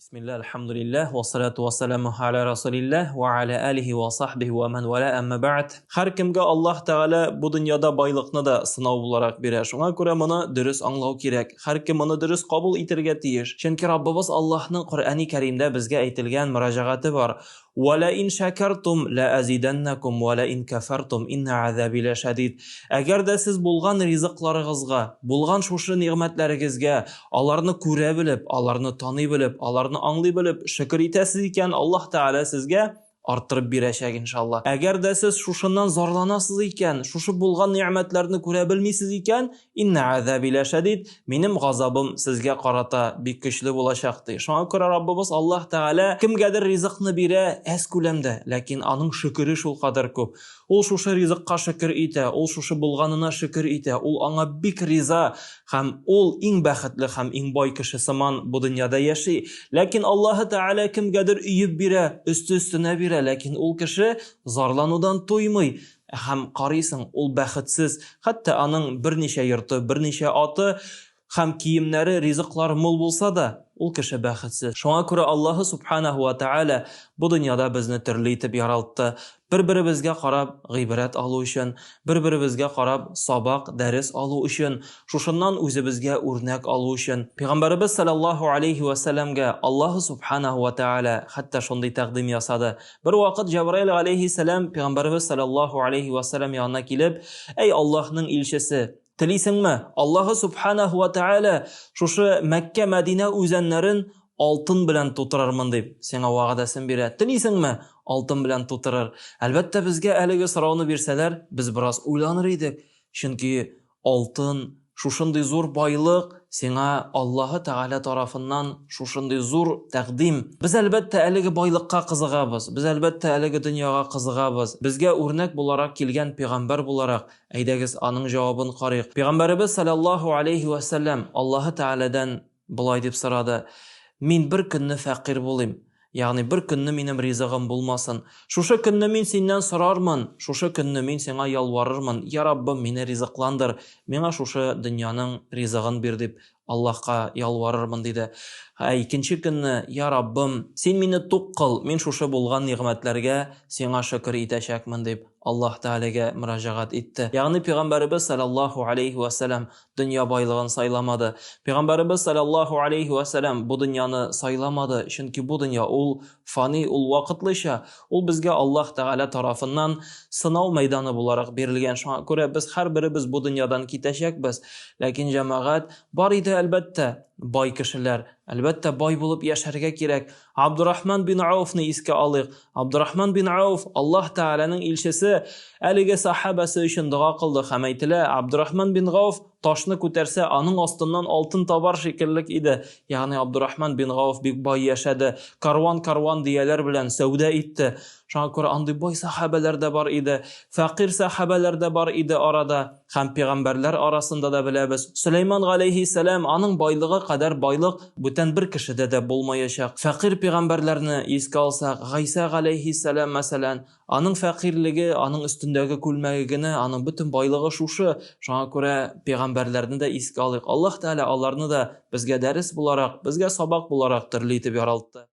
Bismillah, alhamdulillah, wa salatu wa salamu ala rasulillah wa ala alihi wa sahbihi wa man wala amma ba'd. Har kimga Alloh taala bu dunyoda boyliqni da sinov bo'larak beradi. Shunga ko'ra buni durust anglov kerak. Har kim buni durust qabul etirga tiyish. Chunki Rabbimiz Allohning Qur'oni Karimda bizga aytilgan murojaati bor. Wa la in shakartum la azidannakum wa la in kafartum inna azabi la shadid. Agarda siz bo'lgan rizqlaringizga, bo'lgan shushu ne'matlaringizga, ularni ko'ra bilib, ularni taniy bilib, ularni аңлый bilib, shukr etasiz ekan, Alloh taala sizga orttirib beracak inshaalloh. Agarda siz shushindan zorlanasiz ekan, shushi bo'lgan ne'matlarni ko'ra bilmaysiz ekan, inna azabi la shadid, mening g'azabim sizga qarata bek kuchli bo'lacaqdir. Shunga ko'ra Rabbimiz Alloh taala kimgadir rizqni bera az ko'lamda, lekin uning shukri shul qadar ko'p. Ул шушы ризыкка шөкер итә, ул шушы булганына шөкер итә, ул аңа бик риза һәм ул иң бәхетле һәм иң бай кеше сыман бу дөньяда яши. Ләкин Аллаһ Таала кемгәдер өйеп бирә, өстенә бирә, ләкин ул кеше зарланудан туймый. Һәм карыйсың, ул бәхетсез, хәтта аның берничә йорты, берничә аты һәм киемнәре, ризыклары мул булса да, ул кеше бәхетсез. Шуңа күрә Аллаһ Субханаһу ва Таала бу дөньяда безне төрле итеп яралты. Бер-беребезгә карап гыйбрәт алу өчен, бер-беребезгә карап сабак, дәрес алу өчен, шушыннан үзебезгә үрнәк алу өчен. Пәйгамбәрбез саллаллаһу алейхи ва салламга Аллаһ Субханаһу ва Таала хәтта шундый тәкъдим ясады. Бер вакыт Җабраил алейхиссалам Пәйгамбәрбез саллаллаһу алейхи ва саллам янына килеп, "Эй Аллаһның илчесе, телисеңме? Аллаһ Субханаһу ва Таала шушы Мәккә, Мәдинә үзәннәрен алтын белән тутырырмын дип сиңа вәгъдәсен бирә. Телисеңме? Алтын белән тутырыр." Әлбәттә безгә әлеге сорауны бирсәләр, без бераз уйланыр идек. Чөнки алтын, шушындый зур байлык сиңа Аллаһ Таала тарафыннан шушындый зур тәкъдим. Без әлбәттә әлеге байлыкка кызыгабыз. Без әлбәттә әлеге дөньяга кызыгабыз. Безгә үрнәк буларак килгән пәйгамбәр буларак, әйдәгез аның җавабын карыйк. Пәйгамбәрбез саллаллаһу алейхи ва саллям Аллаһ Тааладан булай дип сорады: "Мин бер көнне фәкыйрь булыйм. Ягъни бер көнне минем ризыгым булмасын. Шушы көнне мин синнән сорармын, шушы көнне мин сиңа ялварырмын. Я Раббым, мине ризыкландыр. Миңа шушы дөньяның ризыгын бир" дип Аллаһка ялварырмын диде. Икенче көнне: "Я Раббым, син мине тук кыл, мин шушы булган нигъмәтләргә сиңа шөкер итәчәкмен" дип Аллаһ Таалагә мөрәҗәгать итте. Ягъни Пәйгамбәрбез саллаллаһу алейхи ва саллям дөнья байлыгын сайламады. Пәйгамбәрбез саллаллаһу алейхи ва саллям бу дөньяны сайламады, чөнки бу дөнья ул фани, ул вакытлыча, ул безгә Аллаһ Таала тарафыннан сынау мәйданы буларак бирелгән. Шуңа күрә без һәрберебез бу дөньядан китәчәкбез. Ләкин җәмәгать бар иде әлбәттә, бай кешеләр, әлбәттә бай булып яшәргә кирәк. Абдурахман бин Ауфны искә алыйк. Абдурахман бин Ауф Аллаһ Тааланың илчесе, әлеге сахабасы өчен дуа кылды һәм әйтелә, Абдурахман бин Ауф ташны күтәрсә, аның астыннан алтын табар шикеллек иде. Ягъни Абдурахман бин Ауф бик бай яшәде. Карван дияләр белән сәүдә итте. Шуңа күрә андый бай сахабалар да бар иде, фәкыйрь сахабалар да бар иде арада. Һәм пәйгамбәрләр арасында да беләбез. Сөләйман галәйһиссәлам, аның байлыгы кадәр байлык бүтән бер кешедә дә булмаячак. Фәкыйрь пәйгамбәрләрне искә алсак, Гайса галәйһиссәлам мәсәлән, аның фәкыйрлеге, аның өстендәге күлмәге генә, аның бүтән байлыгы шушы. Шуңа күрә пәйгамбәрләрне дә искә алыйк. Аллаһ Таала аларны да безгә дәрес буларак, безгә сабак буларак төрле итеп яралты.